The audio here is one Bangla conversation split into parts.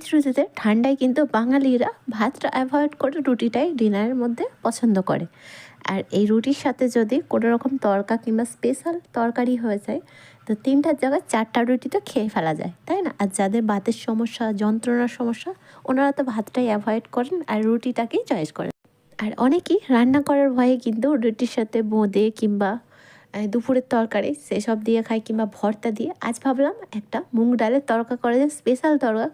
ফলশ্রুতিতে ঠান্ডায় কিন্তু বাঙালিরা ভাতটা অ্যাভয়েড করে রুটিটাই ডিনারের মধ্যে পছন্দ করে। আর এই রুটির সাথে যদি কোনো রকম তড়কা কিংবা স্পেশাল তরকারি হয়ে যায়, তো 3টার জায়গায় 4টা রুটি তো খেয়ে ফেলা যায়, তাই না? আর যাদের বাতের সমস্যা, যন্ত্রণার সমস্যা, ওনারা তো ভাতটাই অ্যাভয়েড করেন আর রুটিটাকেই চয়েস করেন। আর অনেকেই রান্না করার ভয়ে কিন্তু রুটির সাথে বোঁদে কিংবা দুপুরের তরকারি সেসব দিয়ে খায় কিংবা ভর্তা দিয়ে। আজ ভাবলাম একটা মুগ ডালের তরকা করা যায়, স্পেশাল তরকা।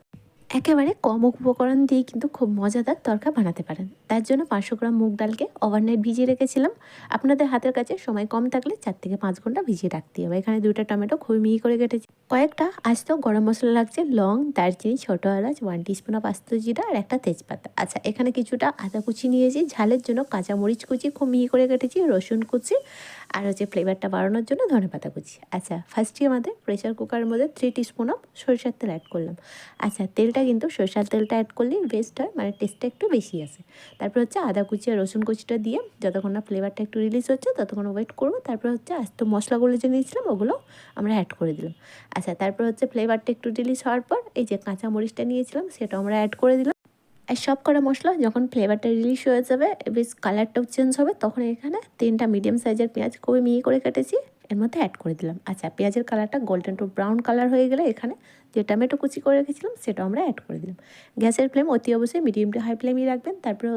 একেবারে কম উপকরণ দিয়ে কিন্তু খুব মজাদার তরকা বানাতে পারেন। তার জন্য 500 গ্রাম মুগ ডালকে ওভারনাইট ভিজিয়ে রেখেছিলাম। আপনাদের হাতের কাছে সময় কম থাকলে 4 থেকে 5 ঘন্টা ভিজিয়ে রাখতে হবে। এখানে 2টা টমেটো খুবই মিহি করে কেটেছি। কয়েকটা আস্ত গরম মশলা লাগছে, লং, দারচিনি, ছোটো এলাচ, 1 টিস্পুন অফ আস্ত জিরা আর একটা তেজপাতা। আচ্ছা, এখানে কিছুটা আদা কুচি নিয়েছি, ঝালের জন্য কাঁচামরিচ কুচি খুব মিহি করে কেটেছি, রসুন কুচি আর ফ্লেভারটা বাড়ানোর জন্য ধনেপাতা কুচি। আচ্ছা, ফার্স্টে আমাদের প্রেসার কুকারের মধ্যে 3 টিস্পুন অফ সরিষার তেল অ্যাড করলাম। আচ্ছা, তেলটা কিন্তু সরিষার তেলটা অ্যাড করলেই বেস্ট হয়, মানে টেস্টটা একটু বেশি আসে। তারপর আদা কুচি আর রসুন কুচিটা দিয়ে যতক্ষণ না ফ্লেভারটা একটু রিলিজ হচ্ছে ততক্ষণ ওয়েট করবো। তারপর আস্ত মশলাগুলো যে নিয়েছিলাম ওগুলো আমরা অ্যাড করে দিলাম। আচ্ছা, তারপর ফ্লেভারটা একটু রিলিজ হওয়ার পর এই যে কাঁচা মরিচটা নিয়েছিলাম সেটা আমরা অ্যাড করে দিলাম। আর সব করা মশলা যখন ফ্লেভারটা রিলিজ হয়ে যাবে, বেশ কালারটাও চেঞ্জ হবে, তখন এখানে 3টা মিডিয়াম সাইজের পেঁয়াজ খুবই মিহি করে কেটেছি এর মধ্যে অ্যাড করে দিলাম। আচ্ছা, পেঁয়াজের কালারটা গোল্ডেন টু ব্রাউন কালার হয়ে গেলে এখানে যে টমেটো কুচি করে রেখেছিলাম সেটা আমরা অ্যাড করে দিলাম। গ্যাসের ফ্লেম অতি অবশ্যই মিডিয়াম টু হাই ফ্লেমই রাখবেন। তারপরে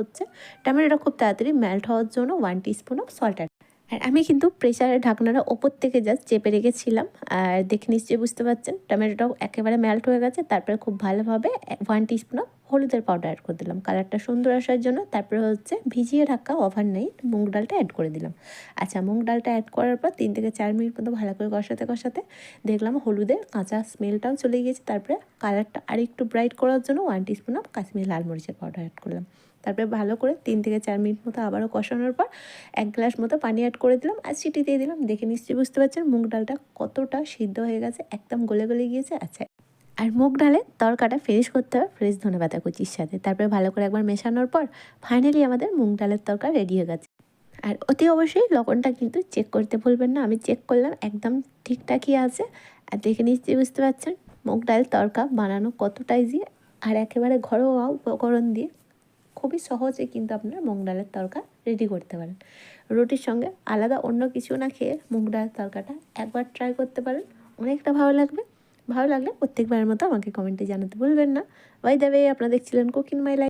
টমেটোটা খুব তাড়াতাড়ি মেল্ট হওয়ার জন্য 1 টিস্পুন অফ সল্ট অ্যাড। আর আমি কিন্তু প্রেসারের ঢাকনাটা ওপর থেকে জাস্ট চেপে রেখেছিলাম। আর দেখে নিশ্চয়ই বুঝতে পারছেন টমেটোটাও একেবারে মেল্ট হয়ে গেছে। তারপরে খুব ভালোভাবে 1 টিস্পুন অফ হলুদের পাউডার অ্যাড করে দিলাম কালারটা সুন্দর আসার জন্য। তারপরে ভিজিয়ে রাখা ওভারনাইট মুগ ডালটা অ্যাড করে দিলাম। আচ্ছা, মুগ ডালটা অ্যাড করার পর 3 থেকে 4 মিনিট মতো ভালো করে কষাতে কষাতে দেখলাম হলুদের কাঁচা স্মেলটাও চলে গিয়েছে। তারপরে কালারটা আরেকটু ব্রাইট করার জন্য 1 টিস্পুন অফ কাশ্মীরি লাল মরিচের পাউডার অ্যাড করলাম। তারপরে ভালো করে 3 থেকে 4 মিনিট মতো আবারও কষানোর পর 1 গ্লাস মতো পানি অ্যাড করে দিলাম আর সিটি দিয়ে দিলাম। দেখে নিশ্চয়ই বুঝতে পারছেন মুগ ডালটা কতটা সিদ্ধ হয়ে গেছে, একদম গলে গলে গিয়েছে। আচ্ছা, আর মুগ ডালের তরকাটা ফিনিশ করতে হবে ফ্রেশ ধনেপাতা কুচির সাথে। তারপরে ভালো করে একবার মেশানোর পর ফাইনালি আমাদের মুগ ডালের তরকা রেডি হয়ে গেছে। আর অতি অবশ্যই লবণটা কিন্তু চেক করতে ভুলবেন না। আমি চেক করলাম, একদম ঠিকঠাকই আছে। আর দেখে নিশ্চয়ই বুঝতে পারছেন মুগ ডালের তরকা বানানো কতটা ইজি আর একেবারে ঘরোয়া উপকরণ দিয়ে খুবই সহজে কিন্তু আপনার মুগ ডালের তরকা রেডি করতে পারেন। রুটির সঙ্গে আলাদা অন্য কিছু না খেয়ে মুগ ডালের তরকাটা একবার ট্রাই করতে পারেন, অনেকটা ভালো লাগবে। ভালো লাগলে প্রত্যেকবারের মতো আমাকে কমেন্টে জানাতে ভুলবেন না। বাই দ্য ওয়ে, আপনারা দেখছিলেন কুকিং মাই লাইফ।